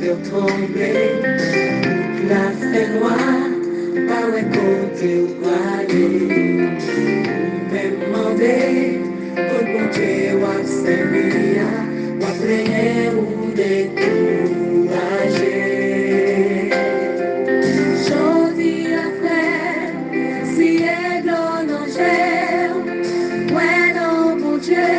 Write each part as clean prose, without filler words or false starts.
sur tomber, la fait noire, pas ouais côté ou aller. Même demandé, pour bon Dieu, ou servir, ou plaigner ou décourager. Jodi a frère, si est l'angère, ouais non mon Dieu,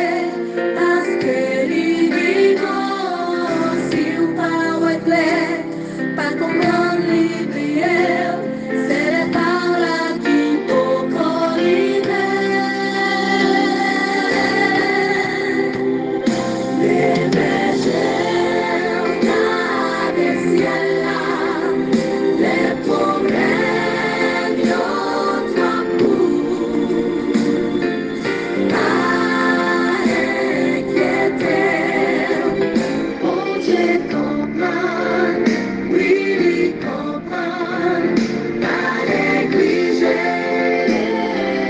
parce que l'ignorant, si ou pas ouais clair, pas comprendre l'idée, c'est les par là qui au les bergers, dans des ciels là, les problèmes y'ont trois coups. Pas inquiéter, bon Dieu comprend, oui, il comprend. Pas négliger les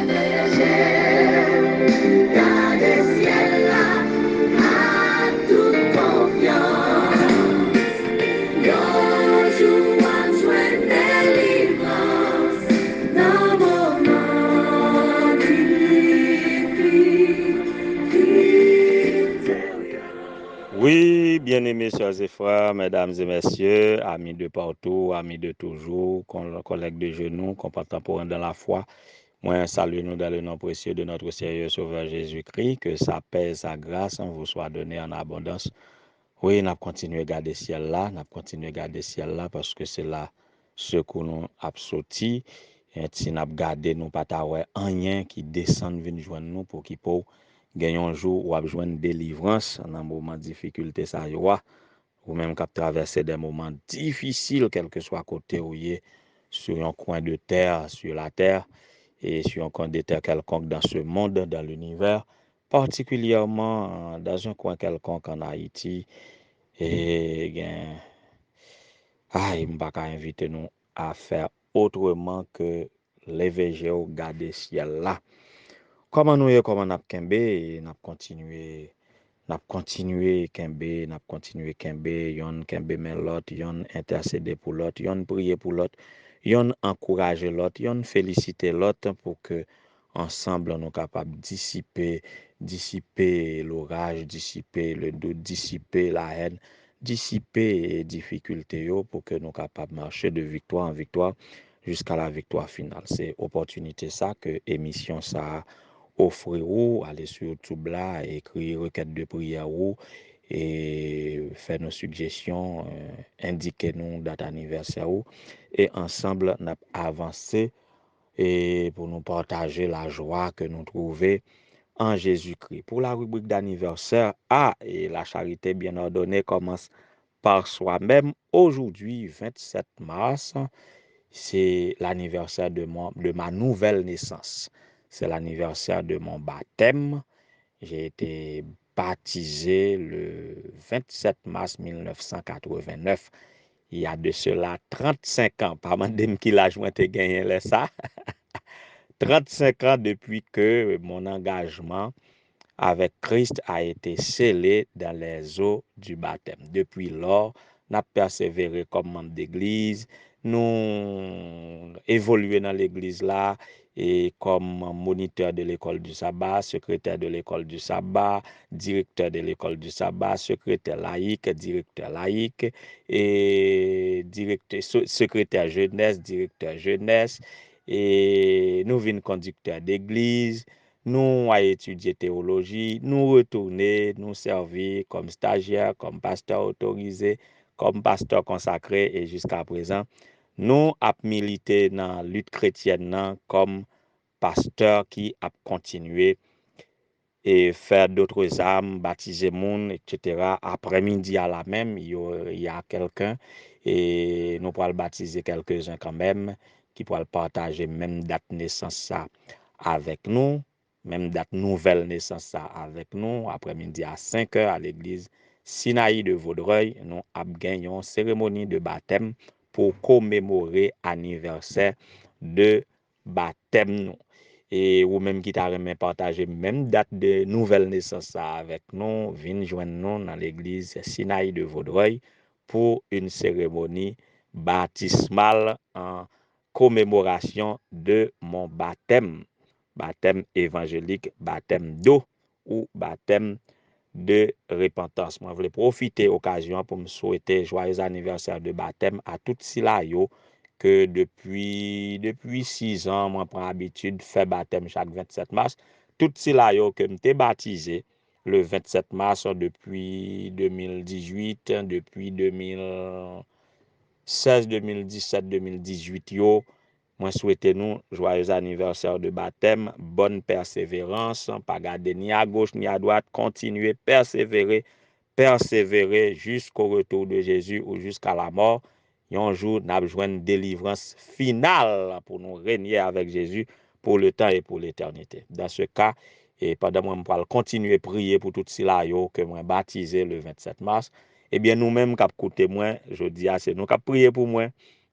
bergers, dans des ciels là, à toute confiance. Yo joue à jouer délivrance dans mon monde Oui, bien-aimés sœurs et frères, mesdames et messieurs, amis de partout, amis de toujours, collègues de genoux, contemporains dans la foi, moi salue nous dans le nom précieux de notre Seigneur Sauveur Jésus-Christ, que sa paix et sa grâce vous soient données en abondance. Oui, nous continuons à garder ciel là, nous continuons à garder ciel là parce que c'est là ce que nous avons sorti. Et si nous avons gardé, nous pas rien qui descend venir joindre nous pour qu'il peut gagner un jour ou avoir une délivrance dans un moment de difficulté ça y est, ou même qu'à traverser des moments difficiles quel que soit côté où il est sur un coin de terre, sur la terre et sur un coin de terre quelconque dans ce monde, dans l'univers, particulièrement dans un coin quelconque en Haïti. Et il ne pas inviter nous à faire autrement que lever Géo, garder ciel là. Comment nous comment n'a kembe, n'a continué kembe, yon kembe men l'autre, yon intercéder pour l'autre, yon prier pour l'autre, yon encourager l'autre, yon féliciter l'autre pour que ensemble nous capables dissiper l'orage, dissiper le doute, dissiper la haine, dissiper les difficultés pour que nous capables marcher de victoire en victoire jusqu'à la victoire finale. C'est opportunité ça que émission ça offrir ou aller sur YouTube là, écrire requête de prière ou et faire nos suggestions, indiquer nous date anniversaire ou et ensemble nous avancer et pour nous partager la joie que nous trouvons en Jésus-Christ. Pour la rubrique d'anniversaire, et la charité bien ordonnée commence par soi-même. Aujourd'hui, 27 mars, c'est l'anniversaire de ma nouvelle naissance. C'est l'anniversaire de mon baptême. J'ai été baptisé le 27 mars 1989. Il y a de cela 35 ans. Pas mal qui l'âge moi te gagné là ça. 35 ans depuis que mon engagement avec Christ a été scellé dans les eaux du baptême. Depuis lors, nous avons persévéré comme membre d'église, nous évolué dans l'église là et comme moniteur de l'école du sabbat, secrétaire de l'école du sabbat, directeur de l'école du sabbat, secrétaire laïque, directeur laïque et secrétaire jeunesse, directeur jeunesse et nous venons conducteur d'église. Nous avons étudié théologie, nous retourner, nous servir comme stagiaire, comme pasteur autorisé, comme pasteur consacré et jusqu'à présent, nous avons milité dans la lutte chrétienne comme pasteur qui a continué et faire d'autres âmes, baptiser monde, etc. Après-midi à la même, il y a quelqu'un et nous pourrons baptiser quelques-uns quand même qui pourront partager même date naissance ça avec nous, même date nouvelle naissance ça avec nous. Après-midi à 5 heures à l'église Sinaï de Vaudreuil, nous avons gagné une cérémonie de baptême pour commémorer l'anniversaire de baptême nous. Et ou même qui t'a remis partager même date de nouvelle naissance avec nous, viens joindre nous dans l'église Sinaï de Vaudreuil pour une cérémonie baptismale en commémoration de mon baptême. Baptême évangélique, baptême d'eau ou baptême de repentance. Moi, je voulais profiter de l'occasion pour me souhaiter joyeux anniversaire de baptême à tout si là yo que depuis 6 ans, moi prends habitude de faire baptême chaque 27 mars. Tout si là yo que m'étais baptisé le 27 mars depuis 2018, depuis 2016, 2017, 2018 yo. Moi souhaite nous joyeux anniversaire de baptême, bonne persévérance, pas garder ni à gauche ni à droite, continuer, persévérer jusqu'au retour de Jésus ou jusqu'à la mort. Et un jour, nous avons besoin de délivrance finale pour nous régner avec Jésus pour le temps et pour l'éternité. Dans ce cas, et pendant moi, je vais continuer à prier pour tout cela que moi baptisé le 27 mars. Eh bien, nous-mêmes, qui écoutez moi, je dis c'est nous qui prier pour moi.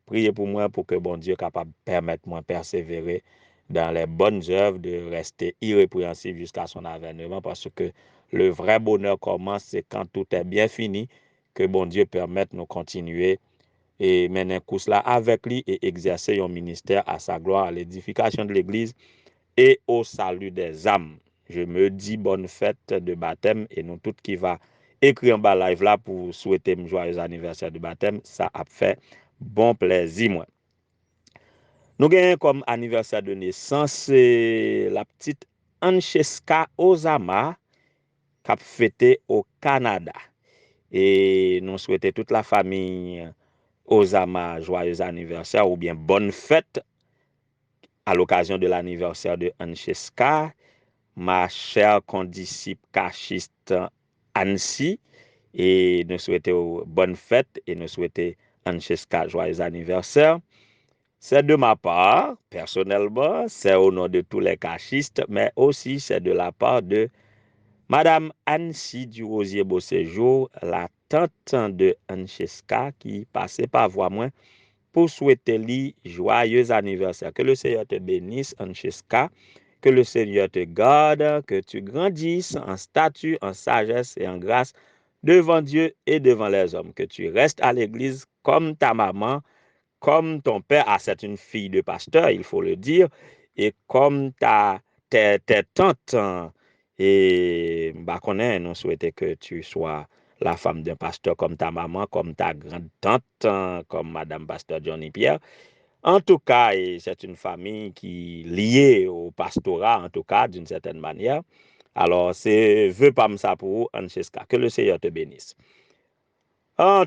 Priez pour moi pour que bon Dieu capable de permettre moi persévérer dans les bonnes œuvres, de rester irrépréhensible jusqu'à son avènement, parce que le vrai bonheur commence, c'est quand tout est bien fini, que bon Dieu permette de nous continuer et mener un cours là avec lui et exercer un ministère à sa gloire, à l'édification de l'Église et au salut des âmes. Je me dis bonne fête de baptême et nous toutes qui va écrire en bas live là pour souhaiter un joyeux anniversaire de baptême, ça a fait bon plaisir moi. Nous gagnons comme anniversaire de naissance c'est la petite Ancheska Ozama qui a fêté au Canada. Et nous souhaitons toute la famille Ozama joyeux anniversaire ou bien bonne fête à l'occasion de l'anniversaire de Ancheska, ma chère condisciple cachiste Annecy. Et nous souhaitons bonne fête et nous souhaitons Ancheska joyeux anniversaire. C'est de ma part, personnellement, c'est au nom de tous les cachistes, mais aussi c'est de la part de Madame Annecy du Rosier Beauséjour, la tante de Ancheska, qui passait par voie moi pour souhaiter lui joyeux anniversaire. Que le Seigneur te bénisse, Ancheska, que le Seigneur te garde, que tu grandisses en statut, en sagesse et en grâce devant Dieu et devant les hommes, que tu restes à l'église comme ta maman, comme ton père, c'est une fille de pasteur, il faut le dire, et comme tes tantes, et bah, nous souhaitons que tu sois la femme d'un pasteur comme ta maman, comme ta grande-tante, comme Madame Pasteur Johnny Pierre. En tout cas, c'est une famille qui est liée au pastorat, en tout cas, d'une certaine manière. Alors, c'est vœu comme ça pour vous, Ancheska. Que le Seigneur te bénisse.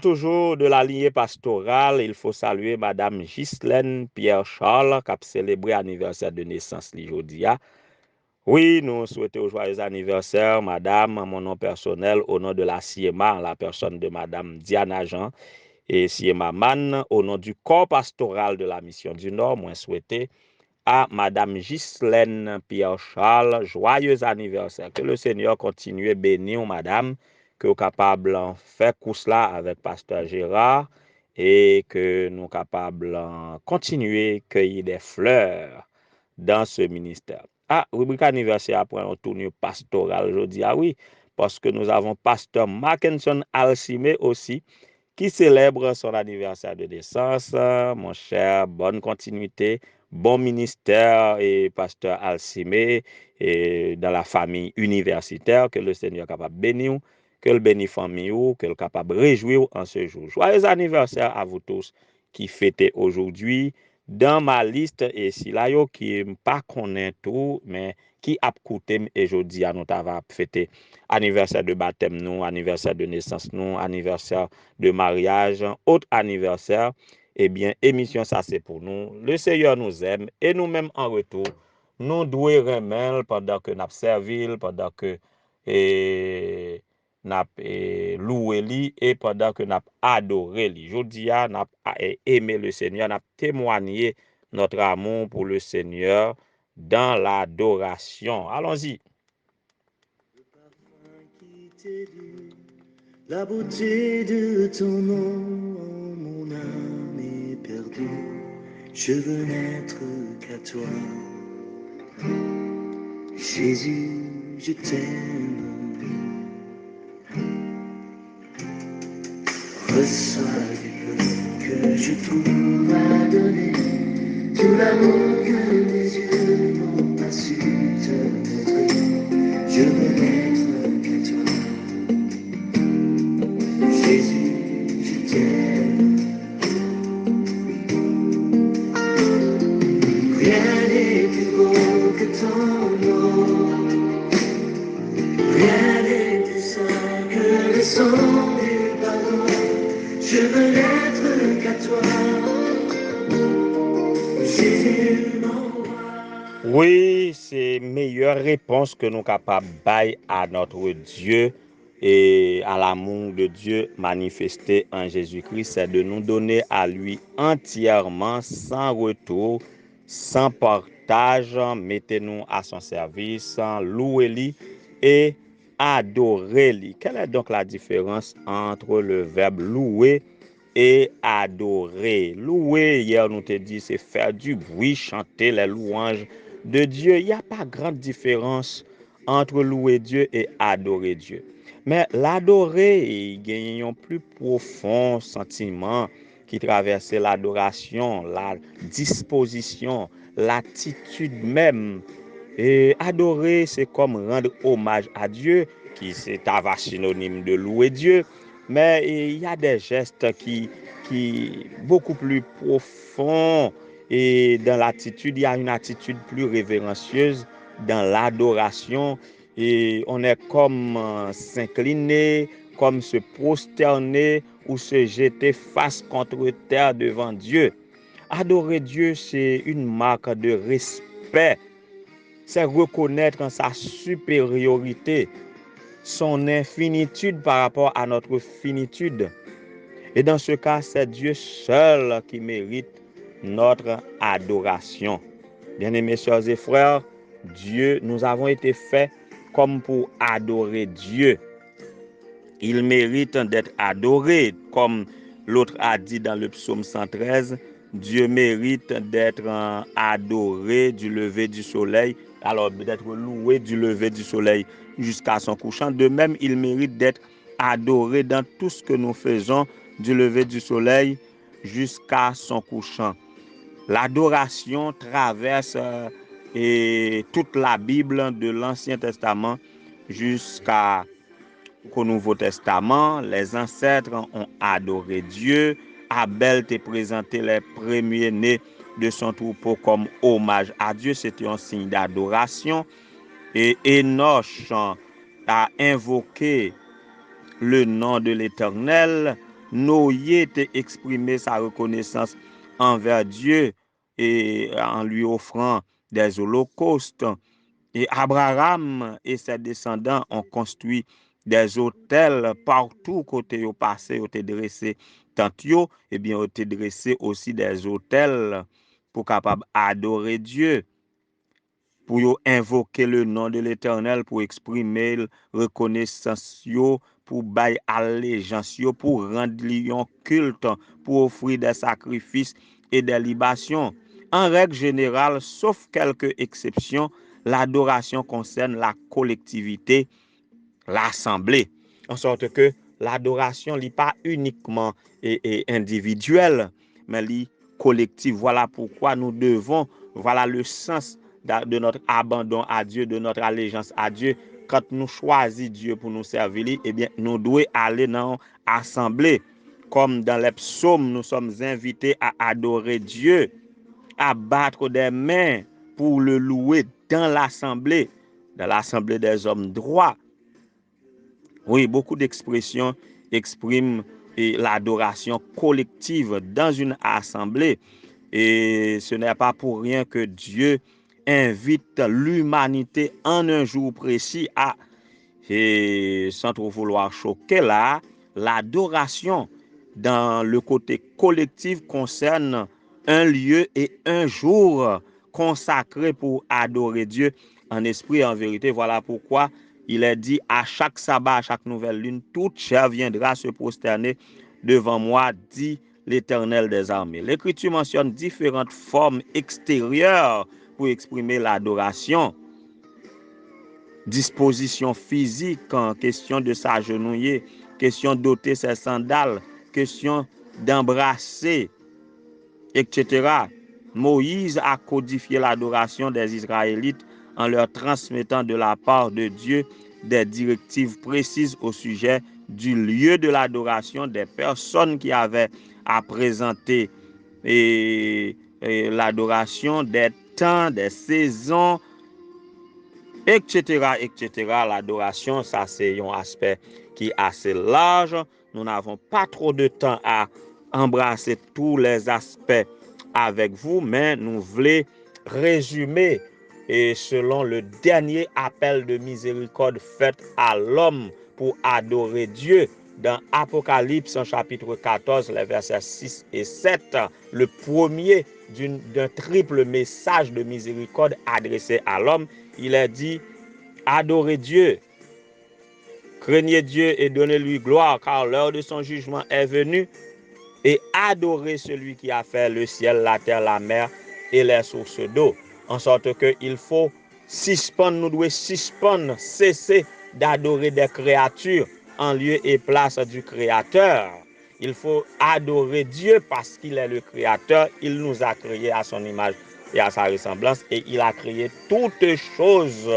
Toujours de la lignée pastorale, il faut saluer Madame Ghislaine Pierre-Charles, qui a célébré l'anniversaire de naissance aujourd'hui. Oui, nous souhaitons joyeux anniversaire, Madame, à mon nom personnel, au nom de la CIEMA, en la personne de Madame Diana Jean et CIEMA Man, au nom du corps pastoral de la Mission du Nord, moi souhaiter à Madame Ghislaine Pierre-Charles, joyeux anniversaire. Que le Seigneur continue à bénir Madame, que nous sommes capables de faire course là avec Pasteur Gérard et que nous sommes capables de continuer à cueillir des fleurs dans ce ministère. Rubrique anniversaire après un tournure pastoral, je dis oui, parce que nous avons Pasteur Mackinson Alcimé aussi, qui célèbre son anniversaire de naissance. Mon cher, bonne continuité, bon ministère et pasteur Alcimé et dans la famille universitaire, que le Seigneur est capable de bénir, que le bénisse famille, que le capable de réjouir en ce jour. Joyeux anniversaire à vous tous qui fêtez aujourd'hui. Dans ma liste, et si là, yo qui pas connaît tout, mais qui a coûté et jeudi à nous va fêter anniversaire de baptême nous, anniversaire de naissance nous, anniversaire de mariage, autre anniversaire, eh bien, émission ça c'est pour nous. Le Seigneur nous aime et nous-mêmes en retour, nous devons remettre pendant que nous servi, pendant que nous loué lui et pendant que nous adoré lui. Je dis à nous aimé le Seigneur, nous témoigné notre amour pour le Seigneur dans l'adoration. Allons-y. La beauté de ton nom, mon âme est perdue. Je veux n'être qu'à toi. Jésus, je t'aime. reçois du peu que je trouve à donner, tout l'amour que mes yeux n'ont pas su te montrer. Je veux n'être qu'à toi. Jésus, je t'aime. Rien n'est plus beau que ton nom. Rien n'est plus saint que le sang du pardon. Je veux n'être qu'à toi. Jésus, mon roi. Oui, c'est meilleure réponse que nous capables bailler à notre Dieu et à l'amour de Dieu manifesté en Jésus-Christ, c'est de nous donner à lui entièrement, sans retour, sans partage. Mettez-nous à son service, louez-lui et adorez-lui. Quelle est donc la différence entre le verbe louer et adorer? Louer, hier nous te dit, c'est faire du bruit, chanter les louanges de Dieu. Il n'y a pas grande différence entre louer Dieu et adorer Dieu. Mais l'adorer, il y a un plus profond sentiment qui traversait l'adoration, la disposition, l'attitude même. Et adorer, c'est comme rendre hommage à Dieu, qui c'est synonyme de louer Dieu. Mais il y a des gestes qui beaucoup plus profonds. Et dans l'attitude, il y a une attitude plus révérencieuse dans l'adoration. Et on est comme s'incliner, comme se prosterner ou se jeter face contre terre devant Dieu. Adorer Dieu, c'est une marque de respect. C'est reconnaître sa supériorité, son infinitude par rapport à notre finitude. Et dans ce cas, c'est Dieu seul qui mérite notre adoration. Bien-aimés sœurs et frères, Dieu, nous avons été faits comme pour adorer Dieu. Il mérite d'être adoré, comme l'autre a dit dans le psaume 113. Dieu mérite d'être adoré du lever du soleil, alors d'être loué du lever du soleil jusqu'à son couchant. De même, il mérite d'être adoré dans tout ce que nous faisons du lever du soleil jusqu'à son couchant. L'adoration traverse toute la Bible, de l'Ancien Testament jusqu'au Nouveau Testament. Les ancêtres ont adoré Dieu. Abel t'a présenté les premiers-nés de son troupeau comme hommage à Dieu. C'était un signe d'adoration. Et Enoch a invoqué le nom de l'Éternel. Noé t'a exprimé sa reconnaissance envers Dieu et en lui offrant des holocaustes. Et Abraham et ses descendants ont construit des autels partout côté au passé, ont dressé tant yo, et bien ont dressé aussi des autels pour capable adorer Dieu, pour yo invoquer le nom de l'Éternel, pour exprimer reconnaissance yo, pour bailler allégeance yo, pour rendre lion culte, pour offrir des sacrifices et des libations. En règle générale, sauf quelques exceptions, l'adoration concerne la collectivité, l'assemblée. En sorte que l'adoration n'est pas uniquement individuelle, mais collective. Voilà pourquoi nous devons, voilà le sens de notre abandon à Dieu, de notre allégeance à Dieu. Quand nous choisissons Dieu pour nous servir, eh bien, nous devons aller dans l'assemblée. Comme dans les psaumes, nous sommes invités à adorer Dieu, à battre des mains pour le louer dans l'assemblée des hommes droits. Oui, beaucoup d'expressions expriment l'adoration collective dans une assemblée. Et ce n'est pas pour rien que Dieu invite l'humanité en un jour précis à, et sans trop vouloir choquer là, l'adoration dans le côté collectif concerne un lieu et un jour consacré pour adorer Dieu en esprit et en vérité. Voilà pourquoi il est dit à chaque sabbat, à chaque nouvelle lune, toute chair viendra se prosterner devant moi, dit l'Éternel des armées. L'Écriture mentionne différentes formes extérieures pour exprimer l'adoration. Disposition physique, question de s'agenouiller, question d'ôter ses sandales, question d'embrasser, etc. Moïse a codifié l'adoration des Israélites en leur transmettant de la part de Dieu des directives précises au sujet du lieu de l'adoration, des personnes qui avaient à présenter et l'adoration, des temps, des saisons, etc., etc. L'adoration, ça c'est un aspect qui est assez large. Nous n'avons pas trop de temps à embrasser tous les aspects avec vous, mais nous voulons résumer et selon le dernier appel de miséricorde fait à l'homme pour adorer Dieu dans Apocalypse en chapitre 14, les versets 6 et 7, le premier d'un triple message de miséricorde adressé à l'homme. Il est dit, adorez Dieu, craignez Dieu et donnez-lui gloire, car l'heure de son jugement est venue, et adorez celui qui a fait le ciel, la terre, la mer et les sources d'eau. En sorte qu'il faut suspendre, nous devons suspendre, cesser d'adorer des créatures en lieu et place du Créateur. Il faut adorer Dieu parce qu'il est le Créateur. Il nous a créés à son image et à sa ressemblance, et il a créé toutes choses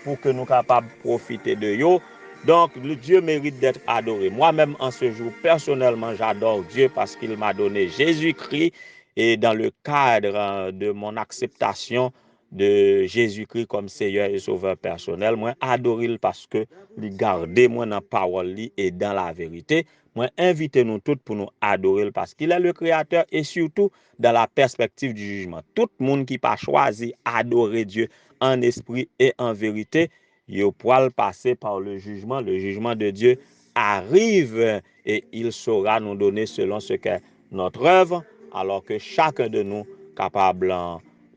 pour que nous soyons capables de profiter de eux. Donc, le Dieu mérite d'être adoré. Moi-même, en ce jour, personnellement, j'adore Dieu parce qu'il m'a donné Jésus-Christ, et dans le cadre de mon acceptation de Jésus-Christ comme Seigneur et Sauveur personnel, moi, adore parce que il garde moi dans la parole et dans la vérité. Moi, invitez-nous tous pour nous adorer parce qu'il est le Créateur, et surtout dans la perspective du jugement. Tout le monde qui n'a pas choisi adorer Dieu en esprit et en vérité, il pourra passer par le jugement. Le jugement de Dieu arrive et il saura nous donner selon ce qu'est notre œuvre, alors que chacun de nous capable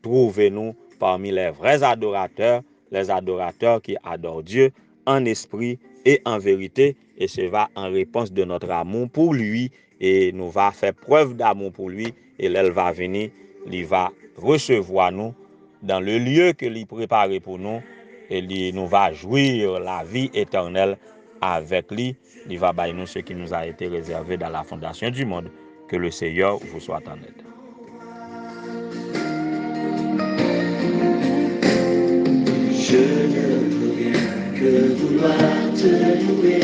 trouver nous parmi les vrais adorateurs, les adorateurs qui adorent Dieu en esprit et en vérité, et ce va en réponse de notre amour pour lui, et nous va faire preuve d'amour pour lui, et là, il va venir, il va recevoir nous dans le lieu que lui préparé pour nous, et il nous va jouir la vie éternelle avec lui. Il va bailler nous ce qui nous a été réservé dans la fondation du monde. Que le Seigneur vous soit en aide. Je ne peux rien que vouloir te louer,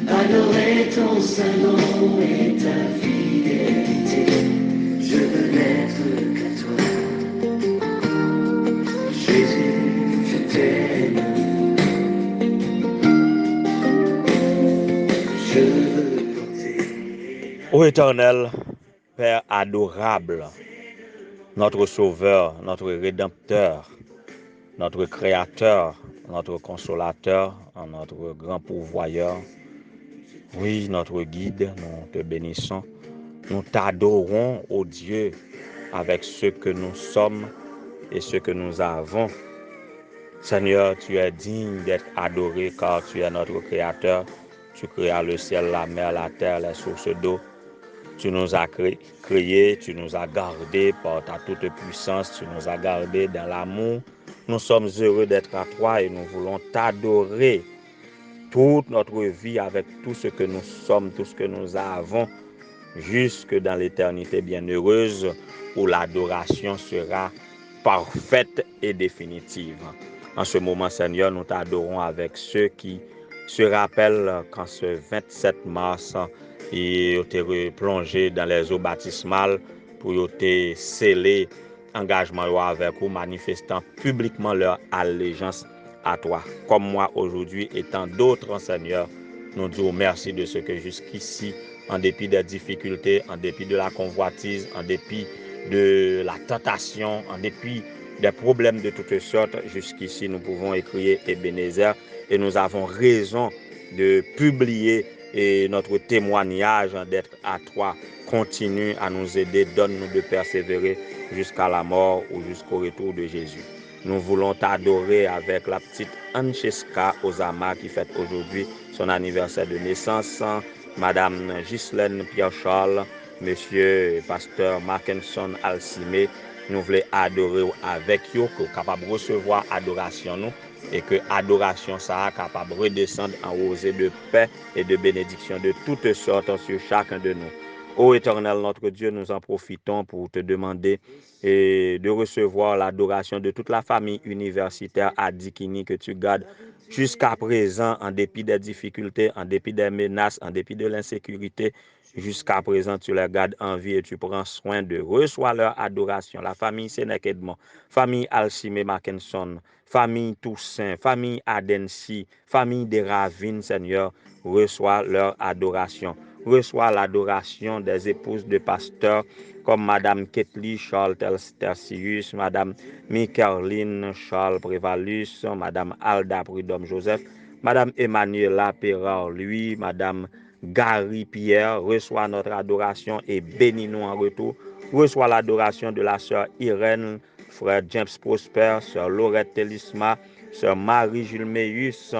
adorer ton saint nom et ta fidélité. Je veux n'être qu'à toi. Jésus, je t'aime. Je veux porter. Ô Éternel, Père adorable, notre Sauveur, notre Rédempteur, notre Créateur, notre Consolateur, notre grand pourvoyeur, oui, notre guide, nous te bénissons. Nous t'adorons, ô Dieu, avec ce que nous sommes et ce que nous avons. Seigneur, tu es digne d'être adoré car tu es notre Créateur. Tu créas le ciel, la mer, la terre, les sources d'eau. Tu nous as créés, tu nous as gardés par ta toute puissance, tu nous as gardés dans l'amour. Nous sommes heureux d'être à toi et nous voulons t'adorer toute notre vie avec tout ce que nous sommes, tout ce que nous avons, jusque dans l'éternité bienheureuse où l'adoration sera parfaite et définitive. En ce moment, Seigneur, nous t'adorons avec ceux qui se rappellent qu'en ce 27 mars, ils ont été replongés dans les eaux baptismales pour te sceller engagement avec vous, manifestant publiquement leur allégeance à toi. Comme moi aujourd'hui et tant d'autres, Seigneur, nous disons merci de ce que jusqu'ici, en dépit des difficultés, en dépit de la convoitise, en dépit de la tentation, en dépit des problèmes de toutes sortes, jusqu'ici nous pouvons écrire Ebenezer et nous avons raison de publier et notre témoignage d'être à toi. Continue à nous aider, donne-nous de persévérer jusqu'à la mort ou jusqu'au retour de Jésus. Nous voulons t'adorer avec la petite Ancheska Ozama qui fête aujourd'hui son anniversaire de naissance, Madame Ghislaine Pierre-Charles, Monsieur Pasteur Markenson Alcimé, nous voulons adorer avec eux, que capable de recevoir adoration nous, et que adoration ça capable de redescendre en rosée de paix et de bénédiction de toutes sortes sur chacun de nous. Ô Éternel, notre Dieu, nous en profitons pour te demander de recevoir l'adoration de toute la famille universitaire à Dikini que tu gardes jusqu'à présent, en dépit des difficultés, en dépit des menaces, en dépit de l'insécurité. Jusqu'à présent, tu les gardes en vie et tu prends soin de reçois leur adoration. La famille Sénèque Edmond, famille Alcimé Mackinson, famille Toussaint, famille Adensi, famille des Ravines, Seigneur, reçois leur adoration. Reçois l'adoration des épouses de pasteurs comme Madame Ketli Charles Tersius, Madame Micheline Charles Prévalus, Madame Alda Prudhomme Joseph, Madame Emmanuela Perard, lui, Madame Gary Pierre, reçoit notre adoration et bénis-nous en retour. Reçoit l'adoration de la sœur Irène, frère James Prosper, sœur Laurette Telisma, sœur Marie-Jules Meus,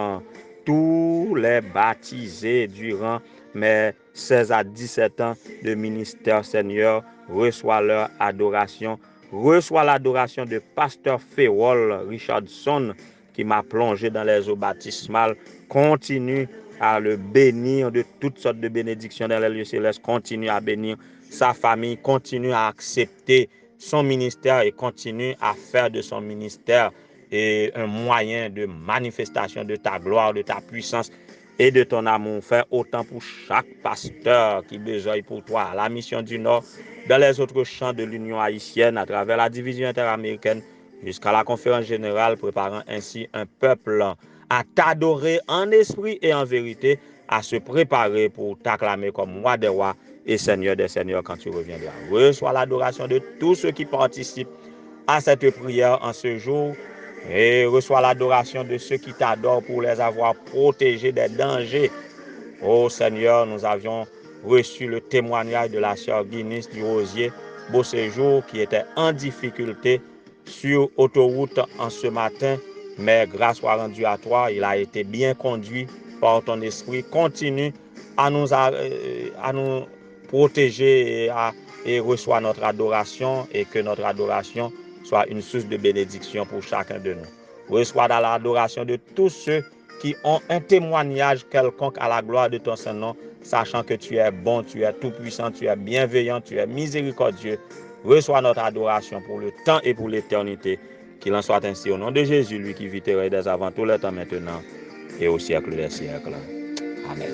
tous les baptisés durant mes 16 à 17 ans de ministère, Seigneur, reçoit leur adoration. Reçois l'adoration de pasteur Féwol Richardson qui m'a plongé dans les eaux baptismales. Continue à le bénir de toutes sortes de bénédictions dans les lieux célestes. Continue à bénir sa famille. Continue à accepter son ministère et continue à faire de son ministère et un moyen de manifestation de ta gloire, de ta puissance et de ton amour. Fais autant pour chaque pasteur qui besogne pour toi à la mission du Nord, dans les autres champs de l'Union haïtienne, à travers la division interaméricaine, jusqu'à la conférence générale, préparant ainsi un peuple à t'adorer en esprit et en vérité, à se préparer pour t'acclamer comme roi des rois et seigneur des seigneurs quand tu reviendras. Reçois l'adoration de tous ceux qui participent à cette prière en ce jour et reçois l'adoration de ceux qui t'adorent pour les avoir protégés des dangers. Ô Seigneur, nous avions reçu le témoignage de la sœur Guinness du Rosier Beauséjour qui était en difficulté sur autoroute en ce matin, mais grâce soit rendue à toi, il a été bien conduit par ton esprit. Continue à nous protéger et reçoit notre adoration et que notre adoration soit une source de bénédiction pour chacun de nous. Reçois dans l'adoration de tous ceux qui ont un témoignage quelconque à la gloire de ton Saint-Nom, sachant que tu es bon, tu es tout-puissant, tu es bienveillant, tu es miséricordieux. Reçois notre adoration pour le temps et pour l'éternité. Qu'il en soit ainsi au nom de Jésus, lui qui vit et règne dès avant tout le temps maintenant et au siècle des siècles. Amen.